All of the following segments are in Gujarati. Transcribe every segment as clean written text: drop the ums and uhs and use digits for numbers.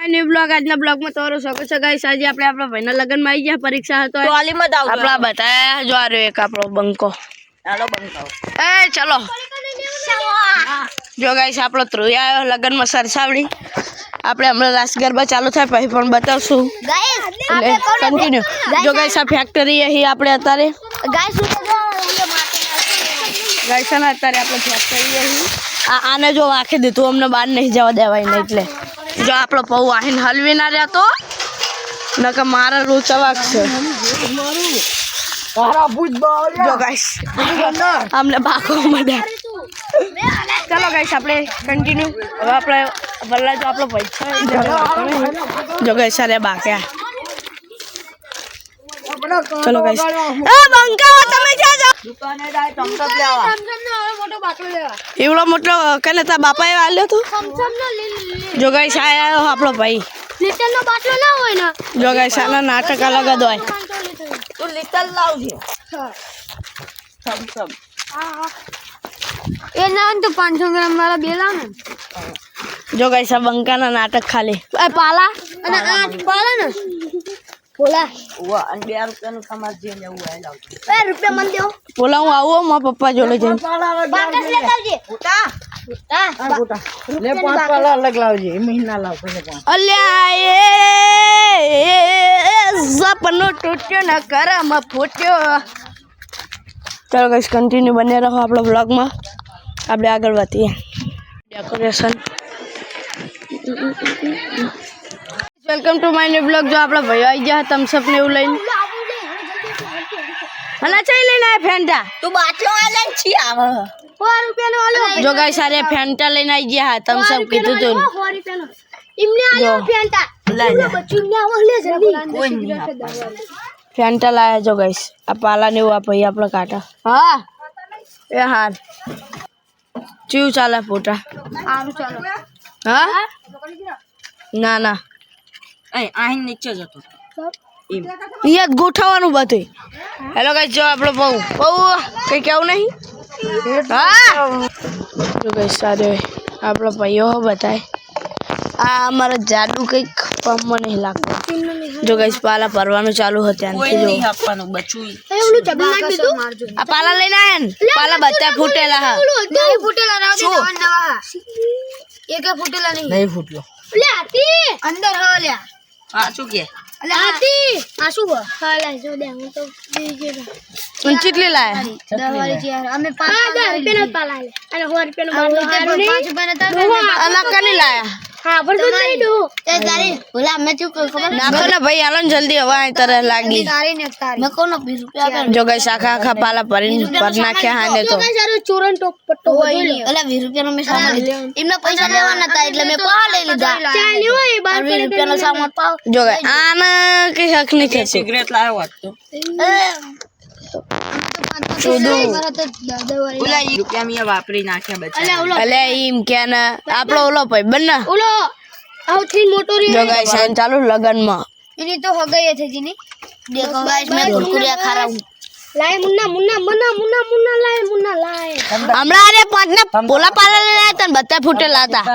न्यू ब्लॉग आज ब्लॉग में તમારું સ્વાગત છે ગાઈસ। આજે આપણે આપણા ભાઈના લગ્નમાં આવી ગયા, પરીક્ષા હતો આપણા બતાયા જો આ રહ્યો એક આપણો બંકો। ચાલો બંકો એ ચલો જો ગાઈસ આપણો ત્રુયા આવ્યો લગ્નમાં સરસાવડી। આપણે હમણાં રાસ ગરબા ચાલુ થાય પછી પણ બતાવશું ગાઈસ। કન્ટિન્યુ જો ગાઈસ આ ફેક્ટરી અહીં આપણે અત્યારે ગાઈસ ને અત્યારે આપણે ફેક્ટરી અહીં આને જો આખી દીધું અમને બહાર નહીં જવા દેવાય નહીં એટલે जो आप पौ आहीन हलवी ना रहा तो नका मारा रोचा वागसे जो गाइस हमने बाको मडा चलो गाइस આપણે कंटिन्यू હવે આપણે બલ્લા જો આપણો પૈસા જો ગાइस અરે બાક્યા चलो गाइस ए બંકા તમે જા જા દુકાને જાય તમસબ લેવા મોટો બાટલો લેવા એવડો મોટો કને તા બાપાએ આલ્યો તો जो गाइस आया आपलो भाई लिटल नो बाटलो ना होय ना जो गाइस आना नाटक अलग द होय तू लिटल लावजे हां सब हां ए ना तो 500 ग्राम वाला बेला ने जो गाइस आ बंका ना नाटक खाली ए पाला અને આ પાલા ને બોલા ઓ અને 2 રૂપિયા નું સમાજ જે લેવું આ લાવજો 2 રૂપિયા મન દેઓ બોલા હું આવો માં પપ્પા જોડે જઈને બાકસ લેતા આવજે ઉતા ले 5 वाला अलग लावजे महीना लाव पहले 5 अल्યા એ સપનો ટૂટ્યો ન કરમ ફૂટ્યો। चलो गाइस कंटिन्यू बने रहो આપણો વ્લોગ માં આપણે આગળ વધીએ। Decoration welcome to my new blog. જો આપણો ભાઈ આવી ગયા તમસપ ને એવું લઈને હલા ચાઈ લઈને આ ફેંટા તું બાટલો આ લઈને છી આવ 100 રૂપિયા નો આલો જો ગાઈસ આરે ફેંટા લઈને આવી ગયા તમસપ કીધું તો 100 રૂપિયા નો ઇમને આયો ફેંટા લે બચ્ચું ને આવો લે જલ્દી કોઈ નહીં ફેંટા લાયા જો ગાઈસ આ પાલા ને આ ભાઈ આપણો કાટા હા એ હાર ચીવ ચાલે ફોટા આરું ચાલો હા ના ના એ આહીન નીચે જતો યે ગોઠવાનું બધું। હેલો ગાઈસ જો આપણો બહુ કઈ કેવું નહીં હા જો ગાઈસ સારે આપણો ભાઈઓ બતાય આ અમારા જાદુ કઈક પમમાં નહીં લાગતો જો ગાઈસ પાલા ભરવાનું ચાલુ હતું ત્યાંથી જો આપવાનું બચુઈ એવલું જબલ નાખ દીધું આ પાલા લઈને આયા ને પાલા બધા ફૂટેલા હા નહીં ફૂટેલા રાવ દે નવા એક ફૂટેલા નહીં ફૂટ્યો લે આતી અંદર હો લે આ શું કે અલે આતી આ શું હા લે જો દે હું તો દીજે ચીટલી લાયા 10 વાળી છે અમે 5 રૂપિયા પાલા લે અને 100 રૂપિયા નો બાટલો 5 રૂપિયા નતા અલગ કની લાયા હા પણ તો નહીં દો તે તારી ભલા મે શું ખબર નાખો ને ભાઈ હાલો ને જલ્દી હવે આ તરહ લાગી તારી ને તારી મે કોનો 20 રૂપિયા જો ગાઈસ આખા પાલા ભરીને પર નાખ્યા હાને તો સારું ચોરન ટોપ પટ્ટો હોય અલે 20 રૂપિયા નો મે સામાન એમના પૈસા લેવાના હતા એટલે મે પા લઈ લીધા ચાલ્યો એ 12 રૂપિયા નો સામાન પાવ જો ગાઈસ આને કે હક નહીં છે સિગરેટ લાવ્યો વાત તો રૂપિયા મે વાપરી નાખ્યા બચ્ચા અલે ઈમ કે ના આપણો ઓલો ભાઈ બન્ના ઓલો સૌથી મોટો રે જો ગાઈસ આ ચાલુ લગન માં એની તો હગાઈ છે જીની દેખો ગાઈસ મે કુરકુરિયા ખારાઉ લાય મુન્ના લાય મુન્ના લાય હમણા અરે પાંચ ના બોલા પાલા લઈને આયા તને બધા ફૂટેલા હતા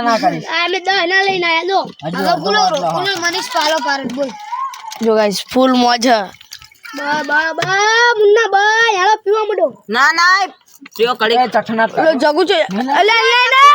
આ મે 10 ના લઈને આયા જો અગર બોલો મનીષ પાલો પારત બોલ જો ગાઈસ ફૂલ મોજ બા મુન્ના બા યાલો પીવા મડો ના ના પીઓ કડી ચઠના લો જગુ છે અલે ના